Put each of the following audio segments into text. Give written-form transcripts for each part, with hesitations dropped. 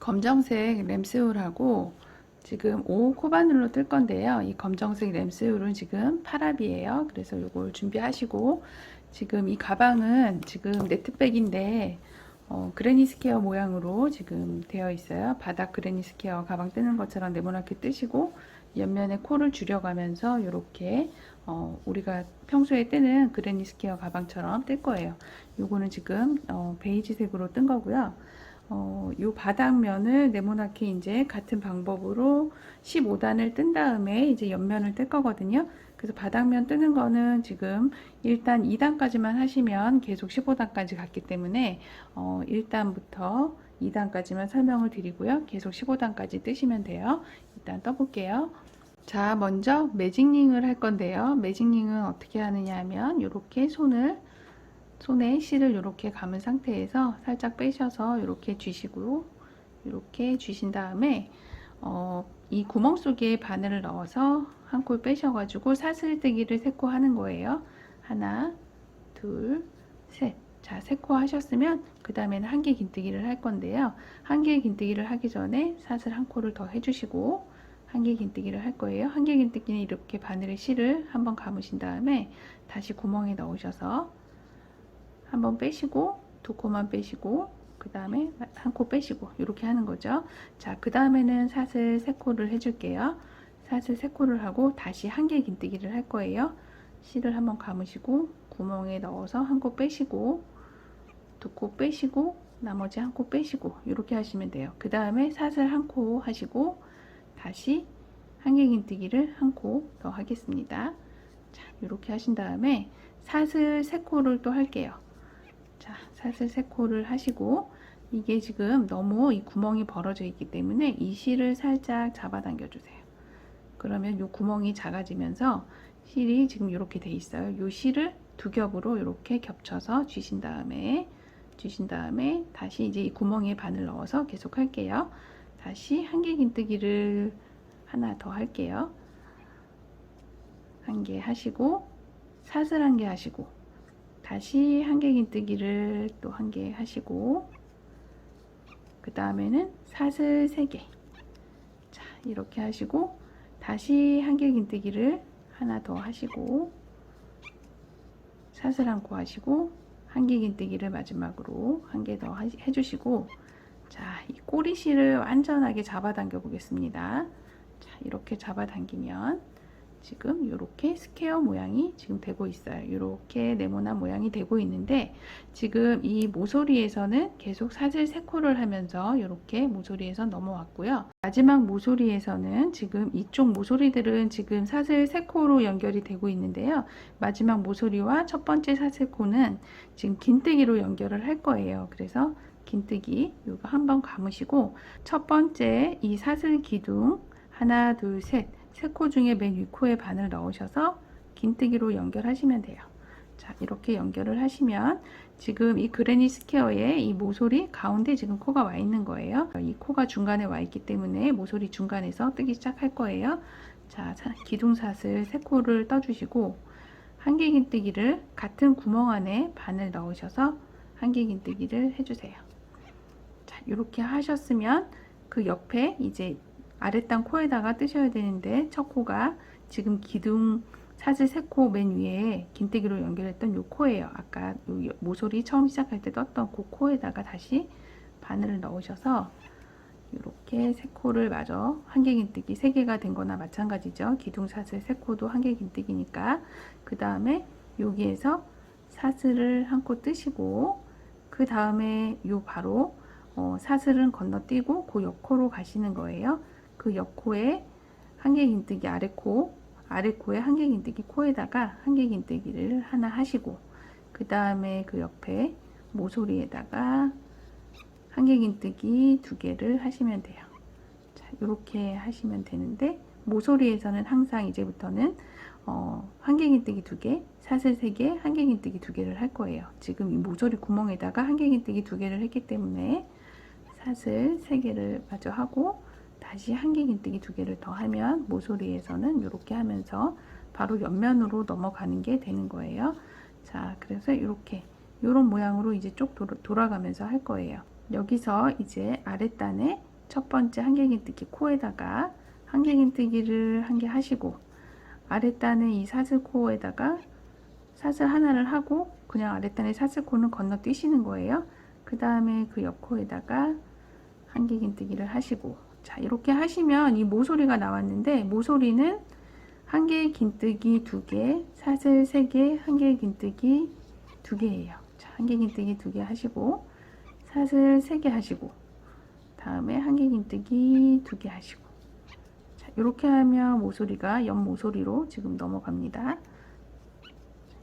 검정색 램스울하고 지금 5 코바늘로 뜰 건데요. 이 검정색 램스울은 지금 파랍이에요. 그래서 이걸 준비하시고, 지금 이 가방은 지금 네트백인데 그래니 스퀘어 모양으로 지금 되어 있어요. 바닥 그래니 스퀘어 가방 뜨는 것처럼 네모나게 뜨시고, 옆면에 코를 줄여가면서 이렇게 우리가 평소에 뜨는 그래니 스퀘어 가방처럼 뜰 거예요. 요거는 지금 베이지색으로 뜬 거고요. 요 바닥면을 네모나게 이제 같은 방법으로 15단을 뜬 다음에 이제 옆면을 뜰 거거든요. 그래서 바닥면 뜨는 거는 지금 일단 2단까지만 하시면 계속 15단까지 갔기 때문에 1단부터 2단까지만 설명을 드리고요. 계속 15단까지 뜨시면 돼요. 일단 떠볼게요. 자, 먼저 매직링을 할 건데요. 매직링은 어떻게 하느냐 하면 이렇게 손에 실을 이렇게 감은 상태에서 살짝 빼셔서 이렇게 쥐시고, 이렇게 쥐신 다음에 이 구멍 속에 바늘을 넣어서 한 콜 빼셔가지고 사슬뜨기를 3코 하는 거예요. 하나, 둘, 셋. 자, 3코 하셨으면 그 다음에는 한 개 긴뜨기를 할 건데요. 한 개 긴뜨기를 하기 전에 사슬 한 코를 더 해주시고 한 개 긴뜨기를 할 거예요. 한 개 긴뜨기는 이렇게 바늘의 실을 한번 감으신 다음에 다시 구멍에 넣으셔서 한번 빼시고 2코만 빼시고 그 다음에 한 코 빼시고 이렇게 하는 거죠. 자, 그 다음에는 사슬 3코를 해줄게요. 사슬 3코를 하고 다시 한 개 긴뜨기를 할 거예요. 실을 한번 감으시고 구멍에 넣어서 한 코 빼시고 2코 빼시고 나머지 한 코 빼시고 이렇게 하시면 돼요. 그 다음에 사슬 한 코 하시고 다시 한 개 긴뜨기를 한 코 더 하겠습니다. 자, 이렇게 하신 다음에 사슬 3코를 또 할게요. 자, 사슬 3코를 하시고, 이게 지금 너무 이 구멍이 벌어져 있기 때문에 이 실을 살짝 잡아당겨 주세요. 그러면 이 구멍이 작아지면서 실이 지금 이렇게 돼 있어요. 이 실을 두 겹으로 이렇게 겹쳐서 쥐신 다음에 다시 이제 이 구멍에 바늘 넣어서 계속 할게요. 다시 한 개 긴뜨기를 하나 더 할게요. 한 개 하시고 사슬 한 개 하시고 다시 한 개 긴뜨기를 또 한 개 하시고 그 다음에는 사슬 3개. 자, 이렇게 하시고 다시 한 개 긴뜨기를 하나 더 하시고 사슬 한 코 하시고 한 개 긴뜨기를 마지막으로 한 개 더 해주시고, 자, 이 꼬리실을 완전하게 잡아당겨 보겠습니다. 자, 이렇게 잡아당기면 지금 이렇게 스퀘어 모양이 지금 되고 있어요. 이렇게 네모난 모양이 되고 있는데, 지금 이 모서리에서는 계속 사슬 3코를 하면서 이렇게 모서리에서 넘어왔고요. 마지막 모서리에서는 지금 이쪽 모서리들은 지금 사슬 3코로 연결이 되고 있는데요. 마지막 모서리와 첫 번째 사슬 코는 지금 긴뜨기로 연결을 할 거예요. 그래서 긴뜨기 이거 한번 감으시고 첫 번째 이 사슬 기둥 하나, 둘, 셋 3코 중에 맨 윗코에 바늘 넣으셔서 긴뜨기로 연결하시면 돼요. 자, 이렇게 연결을 하시면 지금 이 그래니 스퀘어의 이 모서리 가운데 지금 코가 와 있는 거예요. 이 코가 중간에 와 있기 때문에 모서리 중간에서 뜨기 시작할 거예요. 자, 기둥사슬 3코를 떠주시고 한 개 긴뜨기를 같은 구멍 안에 바늘 넣으셔서 한 개 긴뜨기를 해주세요. 자, 이렇게 하셨으면 그 옆에 이제 아랫단 코에다가 뜨셔야 되는데, 첫 코가 지금 기둥 사슬 3코 맨 위에 긴뜨기로 연결했던 요 코예요. 아까 요 모서리 처음 시작할 때 떴던 그 코에다가 다시 바늘을 넣으셔서 이렇게 3코를 마저 한 개 긴뜨기 3개가 된 거나 마찬가지죠. 기둥 사슬 3코도 한 개 긴뜨기니까. 그 다음에 여기에서 사슬을 한 코 뜨시고 그 다음에 요 바로 사슬은 건너뛰고 그 옆코로 가시는 거예요. 그 옆코에 한 개 긴뜨기 아래코에 한 개 긴뜨기 코에다가 한 개 긴뜨기를 하나 하시고 그 다음에 그 옆에 모서리에다가 한 개 긴뜨기 2개를 하시면 돼요. 자, 이렇게 하시면 되는데, 모서리에서는 항상 이제부터는 한 개 긴뜨기 2개, 사슬 3개, 한 개 긴뜨기 2개를 할 거예요. 지금 이 모서리 구멍에다가 한 개 긴뜨기 2개를 했기 때문에 사슬 3개를 마저 하고 다시 한 개 긴뜨기 2개를 더 하면 모서리에서는 이렇게 하면서 바로 옆면으로 넘어가는 게 되는 거예요. 자, 그래서 이렇게 이런 모양으로 이제 쭉 돌아가면서 할 거예요. 여기서 이제 아랫단에 첫 번째 한길긴뜨기 코에다가 한길긴뜨기를 한 개 하시고, 아랫단에 이 사슬코에다가 사슬 하나를 하고 그냥 아랫단에 사슬코는 건너뛰시는 거예요. 그 다음에 그 옆코에다가 한길긴뜨기를 하시고, 자, 이렇게 하시면 이 모서리가 나왔는데, 모서리는 한길긴뜨기 2개, 사슬 3개, 한길긴뜨기 2개예요. 자, 한길긴뜨기 2개 하시고, 사슬 3개 하시고, 다음에 한길긴뜨기 2개 하시고, 자, 이렇게 하면 모서리가 옆 모서리로 지금 넘어갑니다.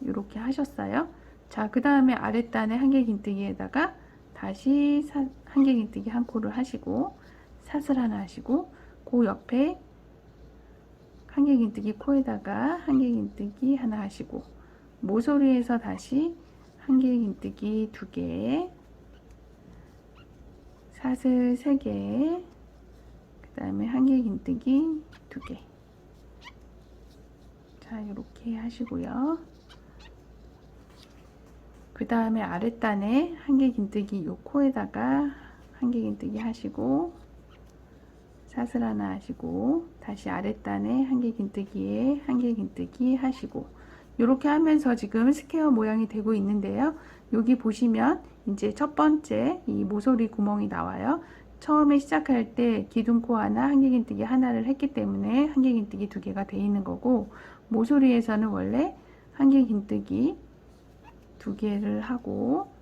이렇게 하셨어요. 자, 그 다음에 아랫단에 한길긴뜨기에다가 다시 한길긴뜨기 한 코를 하시고, 사슬 하나 하시고, 그 옆에 한길긴뜨기 코에다가 한길긴뜨기 하나 하시고, 모서리에서 다시 한길긴뜨기 2개, 사슬 3개, 그 다음에 한길긴뜨기 2개. 자, 이렇게 하시고요. 그 다음에 아랫단에 한길긴뜨기 요 코에다가 한길긴뜨기 하시고, 사슬 하나 하시고, 다시 아랫단에 한길긴뜨기에 한길긴뜨기 하시고, 이렇게 하면서 지금 스퀘어 모양이 되고 있는데요. 여기 보시면 이제 첫 번째 이 모서리 구멍이 나와요. 처음에 시작할 때 기둥코 하나, 한길긴뜨기 하나를 했기 때문에 한길긴뜨기 2개가 돼 있는 거고, 모서리에서는 원래 한길긴뜨기 2개를 하고,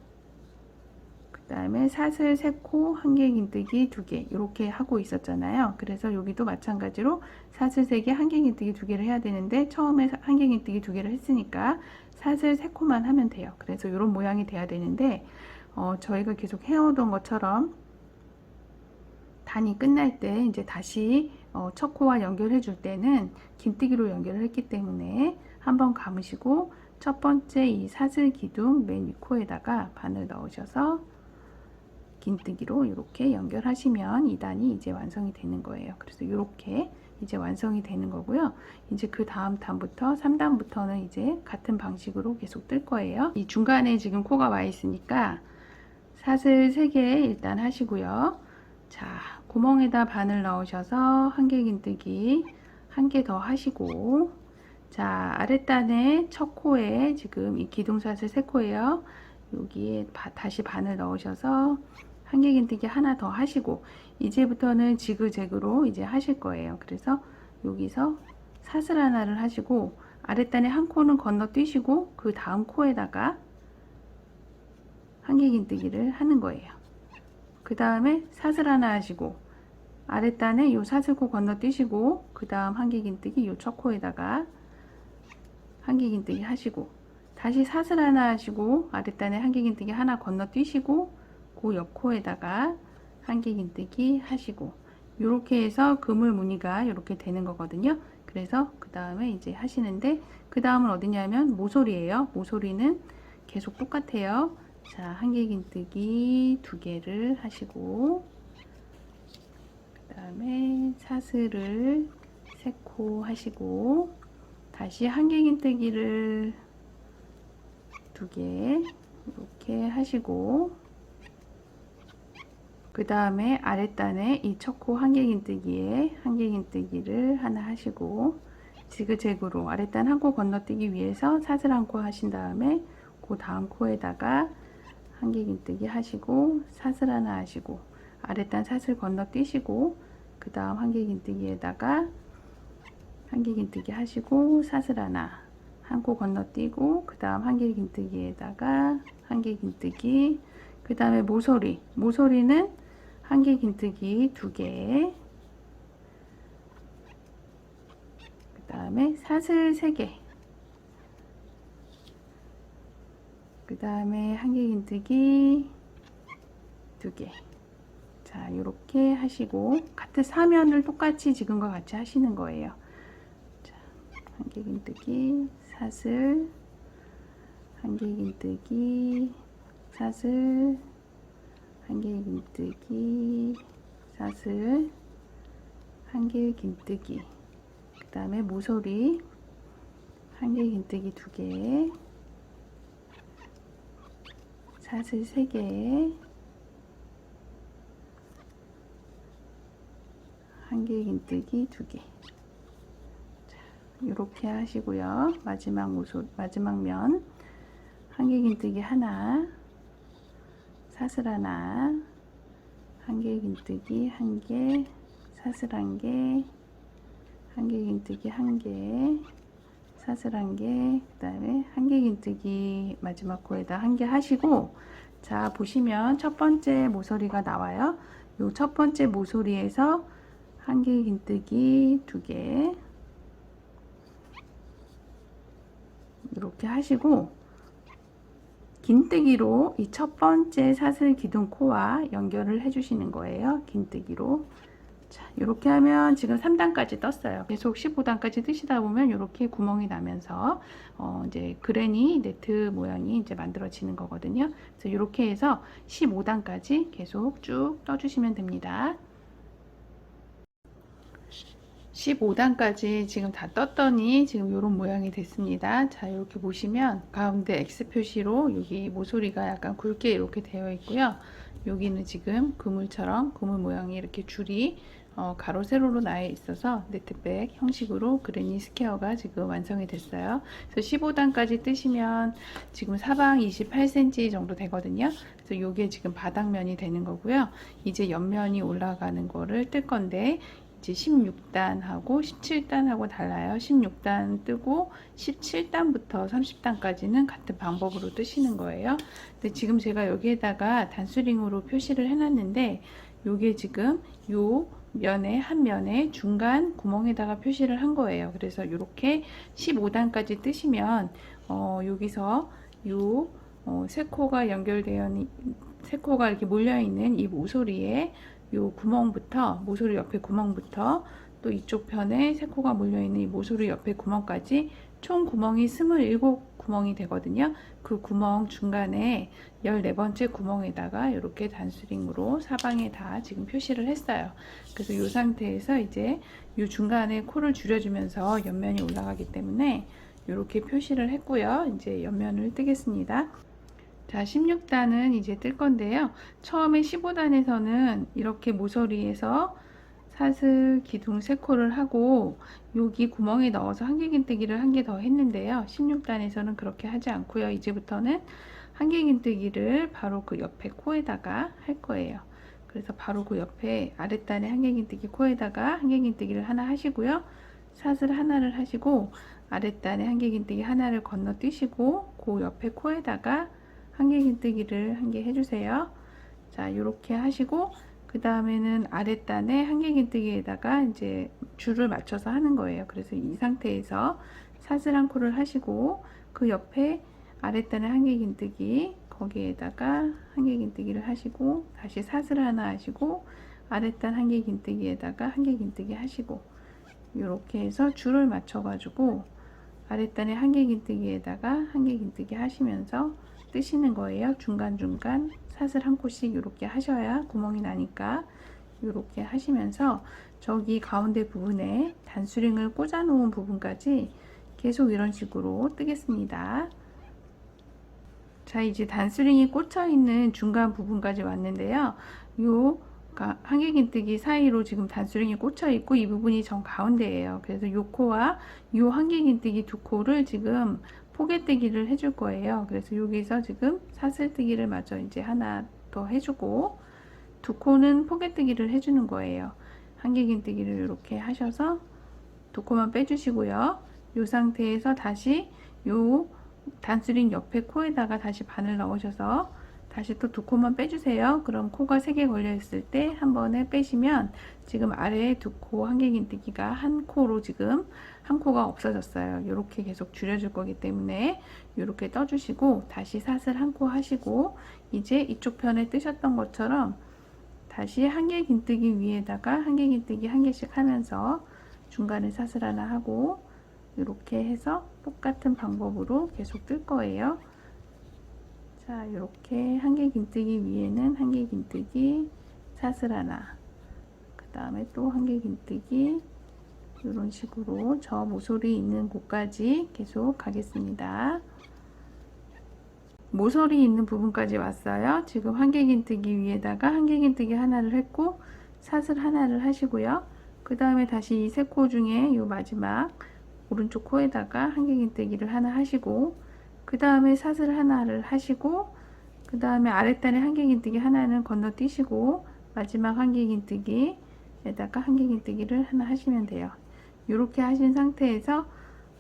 그 다음에 사슬 3코, 한길긴뜨기 2개 이렇게 하고 있었잖아요. 그래서 여기도 마찬가지로 사슬 3개, 한길긴뜨기 2개를 해야 되는데, 처음에 한길긴뜨기 2개를 했으니까 사슬 3코만 하면 돼요. 그래서 이런 모양이 돼야 되는데, 저희가 계속 해오던 것처럼 단이 끝날 때 이제 다시 첫 코와 연결해 줄 때는 긴뜨기로 연결을 했기 때문에 한번 감으시고, 첫 번째 이 사슬 기둥 맨 윗코에다가 바늘 넣으셔서 긴뜨기로 이렇게 연결하시면 2단이 이제 완성이 되는 거예요. 그래서 이렇게 이제 완성이 되는 거고요. 이제 그 다음 단부터 3단부터는 이제 같은 방식으로 계속 뜰 거예요. 이 중간에 지금 코가 와 있으니까 사슬 3개 일단 하시고요. 자, 구멍에다 바늘 넣으셔서 한길긴뜨기 한 개 더 하시고, 자, 아랫단에 첫 코에 지금 이 기둥사슬 3코예요. 여기에 다시 바늘 넣으셔서 한길긴뜨기 하나 더 하시고, 이제부터는 지그재그로 이제 하실 거예요. 그래서 여기서 사슬 하나를 하시고, 아랫단에 한 코는 건너뛰시고, 그 다음 코에다가 한길긴뜨기를 하는 거예요. 그 다음에 사슬 하나 하시고, 아랫단에 요 사슬코 건너뛰시고, 그 다음 한길긴뜨기 요 첫 코에다가 한길긴뜨기 하시고, 다시 사슬 하나 하시고, 아랫단에 한길긴뜨기 하나 건너뛰시고, 그 옆 코에다가 한길긴뜨기 하시고, 이렇게 해서 그물 무늬가 이렇게 되는 거거든요. 그래서 그 다음에 이제 하시는데, 그 다음은 어디냐면 모서리예요. 모서리는 계속 똑같아요. 자, 한길긴뜨기 2개를 하시고, 그 다음에 사슬을 3코 하시고, 다시 한길긴뜨기를 2개 이렇게 하시고, 그 다음에 아랫단에 이 첫 코 한길긴뜨기에 한길긴뜨기를 하나 하시고, 지그재그로 아랫단 한 코 건너뛰기 위해서 사슬 한 코 하신 다음에 그 다음 코에다가 한길긴뜨기 하시고, 사슬 하나 하시고, 아랫단 사슬 건너뛰시고, 그 다음 한길긴뜨기에다가 한길긴뜨기 하시고, 사슬 하나 한 코 건너뛰고, 그 다음 한길긴뜨기에다가 한길긴뜨기, 그 다음에 모서리는 한길긴뜨기 2개, 그 다음에 사슬 3개, 그 다음에 한길긴뜨기 2개. 자, 이렇게 하시고, 같은 사면을 똑같이 지금과 같이 하시는 거예요. 자, 한길긴뜨기, 사슬, 한길긴뜨기, 사슬, 한길긴뜨기, 사슬, 한길긴뜨기, 그 다음에 모서리 한길긴뜨기 2개, 사슬 3개, 한길긴뜨기 2개. 이렇게 하시고요. 마지막 면 한길긴뜨기 하나, 사슬 하나, 한길긴뜨기 1개, 사슬 1개, 한길긴뜨기 1개, 사슬 1개, 그 다음에 한길긴뜨기 마지막 코에다 1개 하시고, 자 보시면 첫 번째 모서리가 나와요. 요 첫 번째 모서리에서 한길긴뜨기 2개 이렇게 하시고, 긴뜨기로 이 첫 번째 사슬 기둥 코와 연결을 해 주시는 거예요. 긴뜨기로. 자, 이렇게 하면 지금 3단까지 떴어요. 계속 15단까지 뜨시다 보면 이렇게 구멍이 나면서 이제 그레니 네트 모양이 이제 만들어지는 거거든요. 그래서 이렇게 해서 15단까지 계속 쭉 떠주시면 됩니다. 15단까지 지금 다 떴더니 지금 이런 모양이 됐습니다. 자, 이렇게 보시면 가운데 X 표시로 여기 모서리가 약간 굵게 이렇게 되어 있고요. 여기는 지금 그물처럼 그물 모양이 이렇게 줄이 가로 세로로 나에 있어서 네트백 형식으로 그레니 스퀘어가 지금 완성이 됐어요. 그래서 15단까지 뜨시면 지금 사방 28cm 정도 되거든요. 그래서 이게 지금 바닥면이 되는 거고요. 이제 옆면이 올라가는 거를 뜰 건데, 이제 16단하고 17단하고 달라요. 16단 뜨고 17단부터 30단까지는 같은 방법으로 뜨시는 거예요. 근데 지금 제가 여기에다가 단수링으로 표시를 해놨는데, 요게 지금 요 면에 한 면에 중간 구멍에다가 표시를 한 거예요. 그래서 이렇게 15단까지 뜨시면 여기서 요 세 코가 연결되어 세 코가 이렇게 몰려 있는 이 모서리에 요 구멍부터, 모서리 옆에 구멍부터 또 이쪽 편에 세 코가 몰려 있는 이 모서리 옆에 구멍까지 총 구멍이 27구멍이 되거든요. 그 구멍 중간에 14번째 구멍에다가 이렇게 단수링으로 사방에 다 지금 표시를 했어요. 그래서 이 상태에서 이제 이 중간에 코를 줄여주면서 옆면이 올라가기 때문에 이렇게 표시를 했고요. 이제 옆면을 뜨겠습니다. 자, 16단은 이제 뜰 건데요. 처음에 15단에서는 이렇게 모서리에서 사슬 기둥 3코를 하고 여기 구멍에 넣어서 한길긴뜨기를 한 개 더 했는데요. 16단에서는 그렇게 하지 않고요. 이제부터는 한길긴뜨기를 바로 그 옆에 코에다가 할 거예요. 그래서 바로 그 옆에 아랫단에 한길긴뜨기 코에다가 한길긴뜨기를 하나 하시고요. 사슬 하나를 하시고 아랫단에 한길긴뜨기 하나를 건너뛰시고 그 옆에 코에다가 한길긴뜨기를 한 개 해주세요. 자, 이렇게 하시고 그 다음에는 아랫단에 한길긴뜨기에다가 이제 줄을 맞춰서 하는 거예요. 그래서 이 상태에서 사슬 한 코를 하시고 그 옆에 아랫단에 한길긴뜨기, 거기에다가 한길긴뜨기를 하시고 다시 사슬 하나 하시고 아랫단 한길긴뜨기에다가 한길긴뜨기 하시고 이렇게 해서 줄을 맞춰 가지고 아랫단에 한길긴뜨기에다가 한길긴뜨기 하시면서 뜨시는 거예요. 중간중간 사슬 한 코씩 이렇게 하셔야 구멍이 나니까 이렇게 하시면서 저기 가운데 부분에 단수링을 꽂아 놓은 부분까지 계속 이런 식으로 뜨겠습니다. 자, 이제 단수링이 꽂혀 있는 중간 부분까지 왔는데요. 요 한길긴뜨기 사이로 지금 단수링이 꽂혀 있고 이 부분이 정 가운데예요. 그래서 요 코와 요 한길긴뜨기 두 코를 지금 포개뜨기를 해줄 거예요. 그래서 여기서 지금 사슬뜨기를 마저 이제 하나 더 해주고 두 코는 포개뜨기를 해주는 거예요. 한길긴뜨기를 이렇게 하셔서 두 코만 빼주시고요. 이 상태에서 다시 요 단수링 옆에 코에다가 다시 바늘 넣으셔서 다시 또 두 코만 빼주세요. 그럼 코가 3개 걸려 있을 때 한 번에 빼시면 지금 아래에 두 코 한길긴뜨기가 한 코로 지금 한 코가 없어졌어요. 이렇게 계속 줄여줄 거기 때문에 이렇게 떠주시고 다시 사슬 한 코 하시고 이제 이쪽 편에 뜨셨던 것처럼 다시 한길긴뜨기 위에다가 한길긴뜨기 한 개씩 하면서 중간에 사슬 하나 하고 이렇게 해서 똑같은 방법으로 계속 뜰 거예요. 자, 이렇게 한길긴뜨기 위에는 한길긴뜨기 사슬 하나, 그 다음에 또 한길긴뜨기 이런 식으로 저 모서리 있는 곳까지 계속 가겠습니다. 모서리 있는 부분까지 왔어요. 지금 한길긴뜨기 위에다가 한길긴뜨기 하나를 했고 사슬 하나를 하시고요. 그 다음에 다시 이 세 코 중에 이 마지막 오른쪽 코에다가 한길긴뜨기를 하나 하시고, 그 다음에 사슬 하나를 하시고, 그 다음에 아랫단에 한길긴뜨기 하나는 건너뛰시고, 마지막 한길긴뜨기에다가 한길긴뜨기를 하나 하시면 돼요. 이렇게 하신 상태에서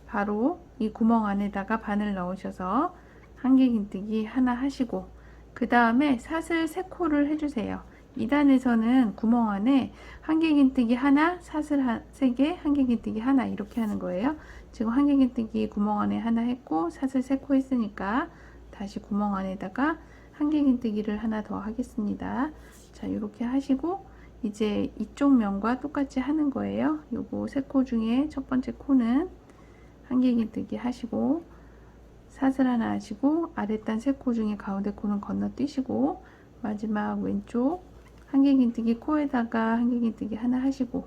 바로 이 구멍 안에다가 바늘 넣으셔서 한길긴뜨기 하나 하시고, 그 다음에 사슬 3코를 해주세요. 2단에서는 구멍 안에 한길긴뜨기 하나, 사슬 3개, 한길긴뜨기 하나 이렇게 하는 거예요. 지금 한길긴뜨기 구멍 안에 하나 했고 사슬 3코 했으니까 다시 구멍 안에다가 한길긴뜨기를 하나 더 하겠습니다. 자, 이렇게 하시고 이제 이쪽 면과 똑같이 하는 거예요. 요거 3코 중에 첫 번째 코는 한길긴뜨기 하시고 사슬 하나 하시고 아랫단 3코 중에 가운데 코는 건너뛰시고 마지막 왼쪽 한길긴뜨기 코에다가 한길긴뜨기 하나 하시고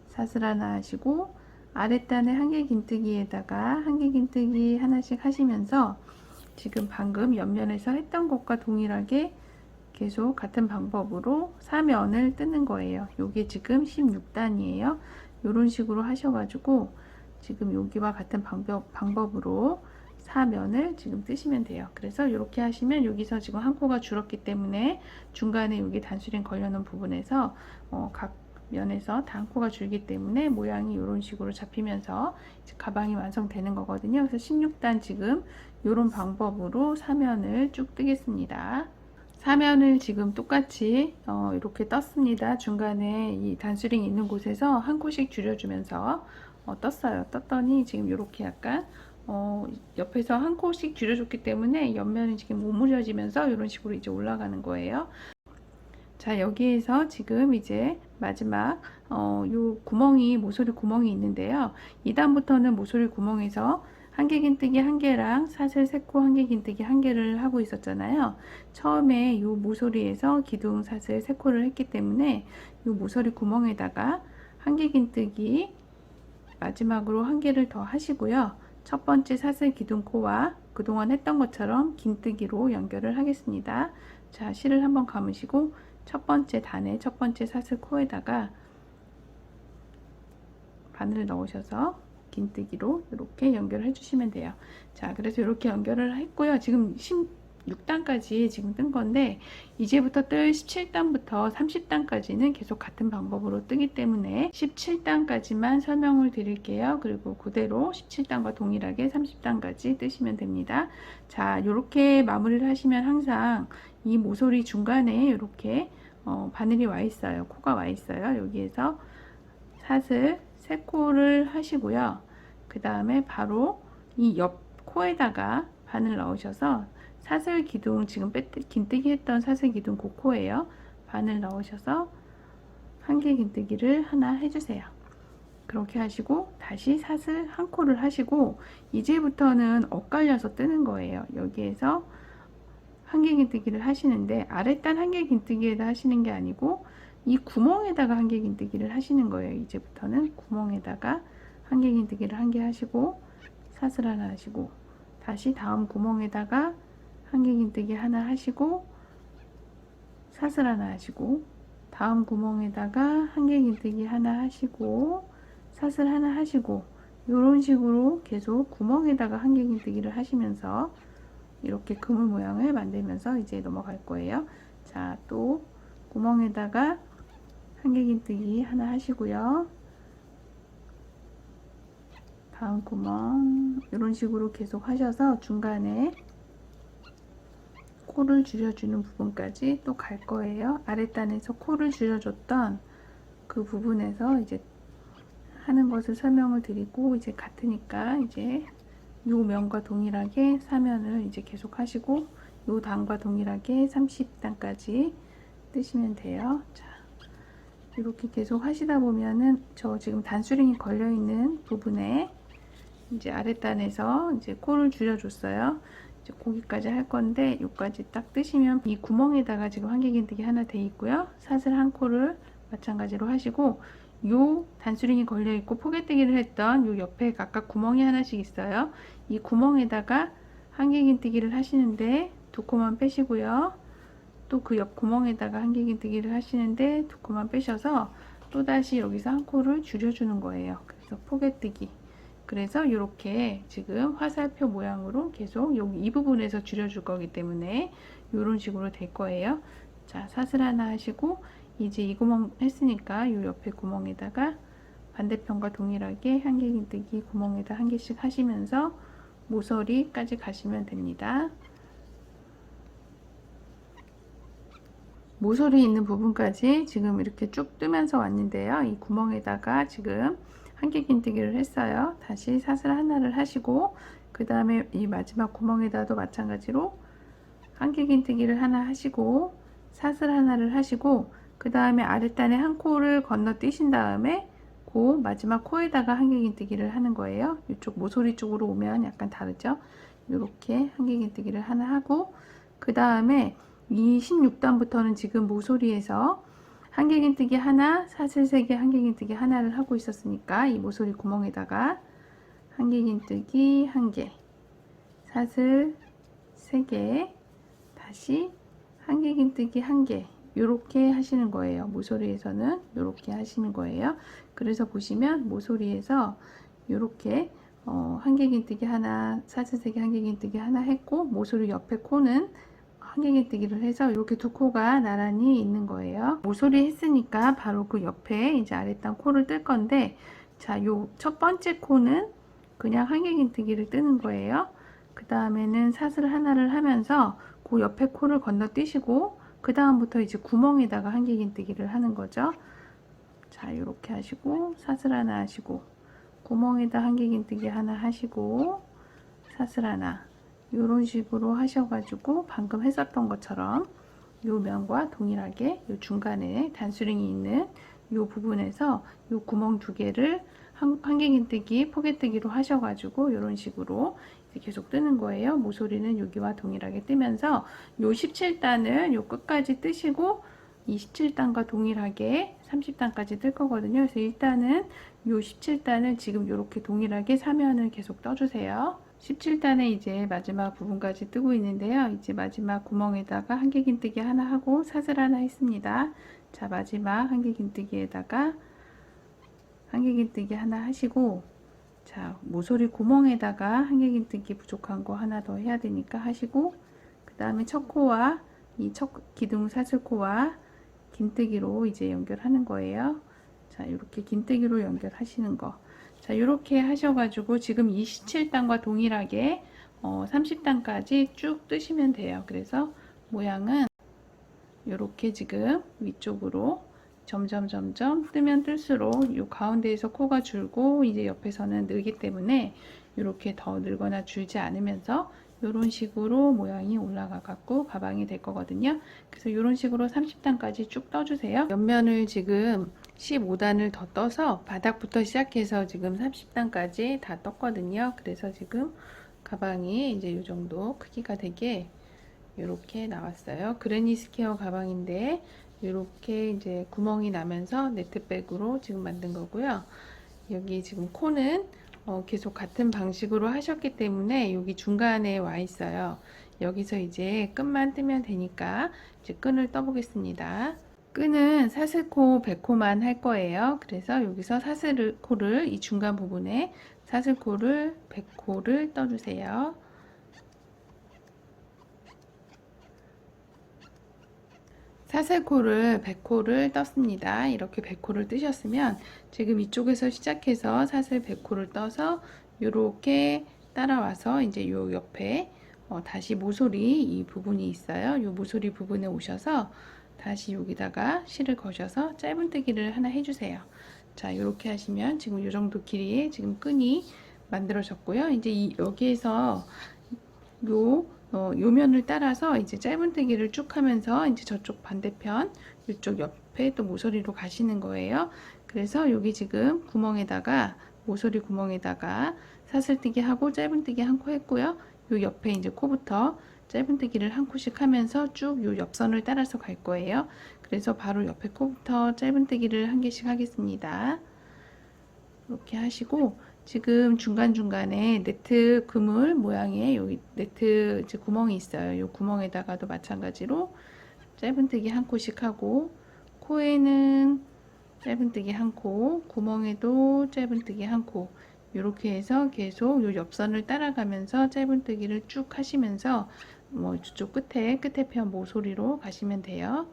사슬 하나 하시고 아랫단에 한길긴뜨기에다가 한길긴뜨기 하나씩 하시면서 지금 방금 옆면에서 했던 것과 동일하게 계속 같은 방법으로 사면을 뜨는 거예요. 요게 지금 16단이에요. 요런 식으로 하셔가지고 지금 여기와 같은 방법으로 사면을 지금 뜨시면 돼요. 그래서 이렇게 하시면 여기서 지금 한 코가 줄었기 때문에 중간에 여기 단수링 걸려놓은 부분에서 각 면에서 다 한 코가 줄기 때문에 모양이 이런 식으로 잡히면서 이제 가방이 완성되는 거거든요. 그래서 16단 지금 이런 방법으로 사면을 쭉 뜨겠습니다. 사면을 지금 똑같이 이렇게 떴습니다. 중간에 이 단수링이 있는 곳에서 한 코씩 줄여주면서 떴어요. 떴더니 지금 이렇게 약간 옆에서 한 코씩 줄여줬기 때문에 옆면이 지금 오므려지면서 이런 식으로 이제 올라가는 거예요. 자, 여기에서 지금 이제 마지막 요 구멍이 모서리 구멍이 있는데요. 2단부터는 모서리 구멍에서 한길긴뜨기 1개랑 사슬 3코 한길긴뜨기 1개를 하고 있었잖아요. 처음에 요 모서리에서 기둥 사슬 3코를 했기 때문에 요 모서리 구멍에다가 한길긴뜨기 마지막으로 1개를 더 하시고요. 첫 번째 사슬 기둥코와 그동안 했던 것처럼 긴뜨기로 연결을 하겠습니다. 자, 실을 한번 감으시고 첫 번째 단의 첫 번째 사슬 코에다가 바늘을 넣으셔서 긴뜨기로 이렇게 연결을 해주시면 돼요. 자, 그래서 이렇게 연결을 했고요. 지금 16단까지 지금 뜬 건데 이제부터 뜰 17단부터 30단까지는 계속 같은 방법으로 뜨기 때문에 17단까지만 설명을 드릴게요. 그리고 그대로 17단과 동일하게 30단까지 뜨시면 됩니다. 자, 이렇게 마무리를 하시면 항상 이 모서리 중간에 이렇게 바늘이 와 있어요. 코가 와 있어요. 여기에서 사슬 3코를 하시고요. 그 다음에 바로 이 옆 코에다가 바늘 넣으셔서 사슬 기둥 지금 긴뜨기 했던 사슬 기둥 그 코에요. 바늘 넣으셔서 한길긴뜨기를 하나 해주세요. 그렇게 하시고 다시 사슬 한 코를 하시고 이제부터는 엇갈려서 뜨는 거예요. 여기에서 한길긴뜨기를 하시는데 아랫단 한길긴뜨기에다 하시는 게 아니고 이 구멍에다가 한길긴뜨기를 하시는 거예요. 이제부터는 구멍에다가 한길긴뜨기를 1개 하시고 사슬 하나 하시고 다시 다음 구멍에다가 한길긴뜨기 하나 하시고 사슬 하나 하시고 다음 구멍에다가 한길긴뜨기 하나 하시고 사슬 하나 하시고 이런 식으로 계속 구멍에다가 한길긴뜨기를 하시면서 이렇게 그물 모양을 만들면서 이제 넘어갈 거예요. 자, 또 구멍에다가 한길긴뜨기 하나 하시고요. 다음 구멍 이런 식으로 계속 하셔서 중간에 코를 줄여주는 부분까지 또 갈 거예요. 아랫단에서 코를 줄여줬던 그 부분에서 이제 하는 것을 설명을 드리고 이제 같으니까 이제 요 면과 동일하게 사면을 이제 계속 하시고 요 단과 동일하게 30단까지 뜨시면 돼요. 자, 이렇게 계속 하시다 보면은 저 지금 단수링이 걸려 있는 부분에 이제 아랫단에서 이제 코를 줄여줬어요. 이제 거기까지 할 건데 여기까지 딱 뜨시면 이 구멍에다가 지금 한길긴뜨기 하나 돼 있고요. 사슬 한 코를 마찬가지로 하시고 요 단수링이 걸려 있고 포개뜨기를 했던 요 옆에 각각 구멍이 하나씩 있어요. 이 구멍에다가 한길긴뜨기를 하시는데 2코만 빼시고요. 또 그 옆 구멍에다가 한길긴뜨기를 하시는데 2코만 빼셔서 또다시 여기서 한 코를 줄여주는 거예요. 그래서 포개뜨기. 그래서 이렇게 지금 화살표 모양으로 계속 여기 이 부분에서 줄여줄 거기 때문에 이런 식으로 될 거예요. 자, 사슬 하나 하시고 이제 이 구멍 했으니까 이 옆에 구멍에다가 반대편과 동일하게 한길긴뜨기 구멍에다 한 개씩 하시면서 모서리까지 가시면 됩니다. 모서리 있는 부분까지 지금 이렇게 쭉 뜨면서 왔는데요. 이 구멍에다가 지금 한길긴뜨기를 했어요. 다시 사슬 하나를 하시고 그 다음에 이 마지막 구멍에다도 마찬가지로 한길긴뜨기를 하나 하시고 사슬 하나를 하시고 그 다음에 아랫단에 한 코를 건너뛰신 다음에 그 마지막 코에다가 한길긴뜨기를 하는 거예요. 이쪽 모서리 쪽으로 오면 약간 다르죠. 이렇게 한길긴뜨기를 하나 하고 그 다음에 이 16단부터는 지금 모서리에서 한길긴뜨기 하나, 사슬 3개, 한길긴뜨기 하나를 하고 있었으니까 이 모서리 구멍에다가 한길긴뜨기 1개, 사슬 3개, 다시 한길긴뜨기 1개 이렇게 하시는 거예요. 모서리에서는 이렇게 하시는 거예요. 그래서 보시면 모서리에서 이렇게 한길긴뜨기 하나, 사슬 3개, 한길긴뜨기 하나 했고 모서리 옆에 코는 한길긴뜨기를 해서 이렇게 두 코가 나란히 있는 거예요. 모서리 했으니까 바로 그 옆에 이제 아랫단 코를 뜰 건데 자, 요 첫 번째 코는 그냥 한길긴뜨기를 뜨는 거예요. 그 다음에는 사슬 하나를 하면서 그 옆에 코를 건너뛰시고 그 다음부터 이제 구멍에다가 한길긴뜨기를 하는 거죠. 자, 이렇게 하시고 사슬 하나 하시고 구멍에다 한길긴뜨기 하나 하시고 사슬 하나 이런 식으로 하셔가지고 방금 했었던 것처럼 요 면과 동일하게 요 중간에 단수링이 있는 요 부분에서 요 구멍 두 개를 한길긴뜨기, 포개뜨기로 하셔가지고 이런 식으로 계속 뜨는 거예요. 모서리는 여기와 동일하게 뜨면서 요 17단을 요 끝까지 뜨시고 이 17단과 동일하게 30단까지 뜰 거거든요. 그래서 일단은 요 17단을 지금 이렇게 동일하게 3면을 계속 떠주세요. 17단에 이제 마지막 부분까지 뜨고 있는데요. 이제 마지막 구멍에다가 한길긴뜨기 하나 하고 사슬 하나 했습니다. 자, 마지막 한길긴뜨기에다가 한길긴뜨기 하나 하시고 자, 모서리 구멍에다가 한길긴뜨기 부족한 거 하나 더 해야 되니까 하시고 그 다음에 첫 코와 이 첫 기둥 사슬코와 긴뜨기로 이제 연결하는 거예요. 자, 이렇게 긴뜨기로 연결하시는 거. 자, 이렇게 하셔가지고 지금 27단과 동일하게 30단까지 쭉 뜨시면 돼요. 그래서 모양은 이렇게 지금 위쪽으로 점점 뜨면 뜰수록 이 가운데에서 코가 줄고 이제 옆에서는 늘기 때문에 이렇게 더 늘거나 줄지 않으면서 이런 식으로 모양이 올라가 갖고 가방이 될 거거든요. 그래서 이런 식으로 30단까지 쭉 떠주세요. 옆면을 지금 15단을 더 떠서 바닥부터 시작해서 지금 30단까지 다 떴거든요. 그래서 지금 가방이 이제 이 정도 크기가 되게 이렇게 나왔어요. 그래니 스퀘어 가방인데 이렇게 이제 구멍이 나면서 네트백으로 지금 만든 거고요. 여기 지금 코는 계속 같은 방식으로 하셨기 때문에 여기 중간에 와 있어요. 여기서 이제 끈만 뜨면 되니까 이제 끈을 떠 보겠습니다. 끈은 사슬코 100코만 할 거예요. 그래서 여기서 사슬코를 이 중간 부분에 사슬코를 100코를 떠주세요. 사슬코를 100코를 떴습니다. 이렇게 100코를 뜨셨으면 지금 이쪽에서 시작해서 사슬 100코를 떠서 이렇게 따라와서 이제 요 옆에 다시 모서리 이 부분이 있어요. 요 모서리 부분에 오셔서 다시 여기다가 실을 거셔서 짧은뜨기를 하나 해주세요. 자, 이렇게 하시면 지금 이 정도 길이의 지금 끈이 만들어졌고요. 이제 여기에서 요 면을 따라서 이제 짧은뜨기를 쭉 하면서 이제 저쪽 반대편 이쪽 옆에 또 모서리로 가시는 거예요. 그래서 여기 지금 구멍에다가 모서리 구멍에다가 사슬뜨기 하고 짧은뜨기 한 코 했고요. 요 옆에 이제 코부터 짧은뜨기를 한 코씩 하면서 쭉 요 옆선을 따라서 갈 거예요. 그래서 바로 옆에 코부터 짧은뜨기를 한 개씩 하겠습니다. 이렇게 하시고 지금 중간중간에 네트 그물 모양의 여기 네트 이제 구멍이 있어요. 이 구멍에다가도 마찬가지로 짧은뜨기 한 코씩 하고 코에는 짧은뜨기 한 코, 구멍에도 짧은뜨기 한 코, 이렇게 해서 계속 요 옆선을 따라가면서 짧은뜨기를 쭉 하시면서 뭐 저쪽 끝에 편 모서리로 가시면 돼요.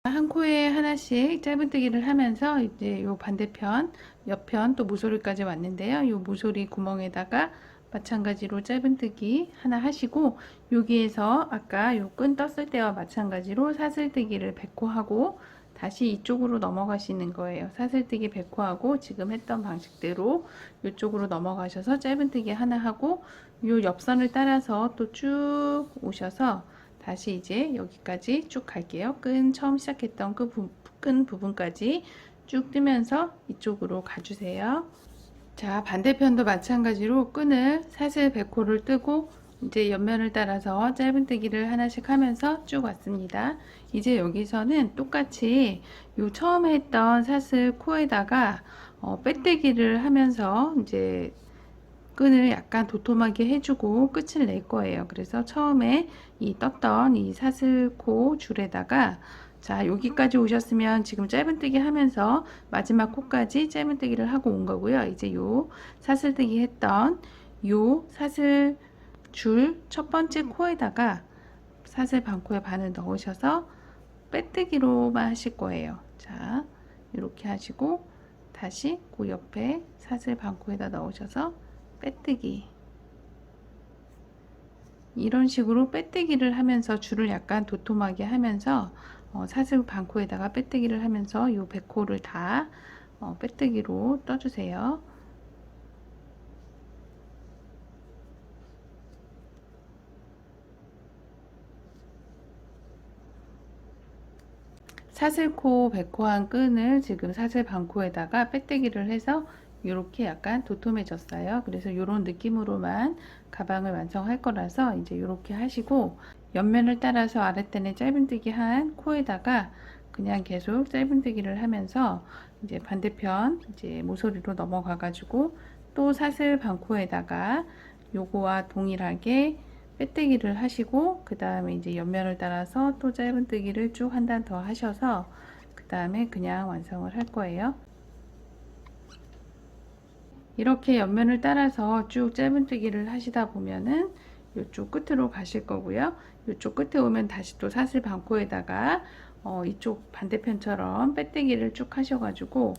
한 코에 하나씩 짧은뜨기를 하면서 이제 요 반대편, 옆편 또 모서리까지 왔는데요. 요 모서리 구멍에다가 마찬가지로 짧은뜨기 하나 하시고, 여기에서 아까 요 끈 떴을 때와 마찬가지로 사슬뜨기를 100코 하고 다시 이쪽으로 넘어가시는 거예요. 사슬뜨기 100코 하고 지금 했던 방식대로 이쪽으로 넘어가셔서 짧은뜨기 하나 하고 요 옆선을 따라서 또 쭉 오셔서 다시 이제 여기까지 쭉 갈게요. 끈 처음 시작했던 끈 부분까지 쭉 뜨면서 이쪽으로 가주세요. 자, 반대편도 마찬가지로 끈을 사슬 100코를 뜨고 이제 옆면을 따라서 짧은뜨기를 하나씩 하면서 쭉 왔습니다. 이제 여기서는 똑같이 요 처음에 했던 사슬 코에다가 빼뜨기를 하면서 이제 끈을 약간 도톰하게 해주고 끝을 낼 거예요. 그래서 처음에 이 떴던 이 사슬코 줄에다가, 자, 여기까지 오셨으면 지금 짧은뜨기 하면서 마지막 코까지 짧은뜨기를 하고 온 거고요. 이제 요 사슬뜨기 했던 요 사슬 줄 첫 번째 코에다가 사슬 반코에 반을 넣으셔서 빼뜨기로만 하실 거예요. 자, 이렇게 하시고 다시 그 옆에 사슬 반코에다 넣으셔서 빼뜨기, 이런 식으로 빼뜨기를 하면서 줄을 약간 도톰하게 하면서 사슬 반코에다가 빼뜨기를 하면서 요 100코를 다 빼뜨기로 떠주세요. 사슬코 100코 한 끈을 지금 사슬 반코에다가 빼뜨기를 해서 이렇게 약간 도톰해졌어요. 그래서 이런 느낌으로만 가방을 완성할 거라서 이제 이렇게 하시고, 옆면을 따라서 아랫단에 짧은뜨기 한 코에다가 그냥 계속 짧은뜨기를 하면서 이제 반대편 이제 모서리로 넘어가 가지고 또 사슬 반코에다가 요거와 동일하게 빼뜨기를 하시고, 그 다음에 이제 옆면을 따라서 또 짧은뜨기를 쭉 한 단 더 하셔서 그 다음에 그냥 완성을 할 거예요. 이렇게 옆면을 따라서 쭉 짧은뜨기를 하시다 보면은 이쪽 끝으로 가실 거고요. 이쪽 끝에 오면 다시 또 사슬 반코에다가 이쪽 반대편처럼 빼뜨기를 쭉 하셔가지고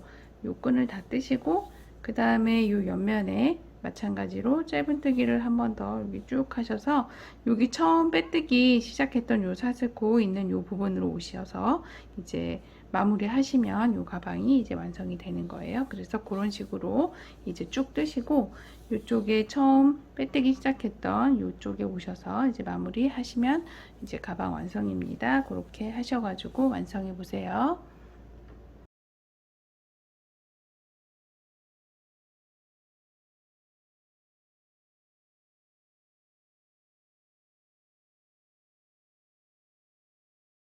요 끈을 다 뜨시고, 그 다음에 요 옆면에 마찬가지로 짧은뜨기를 한 번 더 여기 쭉 하셔서 여기 처음 빼뜨기 시작했던 요 사슬코 있는 요 부분으로 오셔서 이제 마무리 하시면 요 가방이 이제 완성이 되는 거예요. 그래서 그런 식으로 이제 쭉 뜨시고 이쪽에 처음 빼뜨기 시작했던 이쪽에 오셔서 이제 마무리 하시면 이제 가방 완성입니다. 그렇게 하셔가지고 완성해 보세요.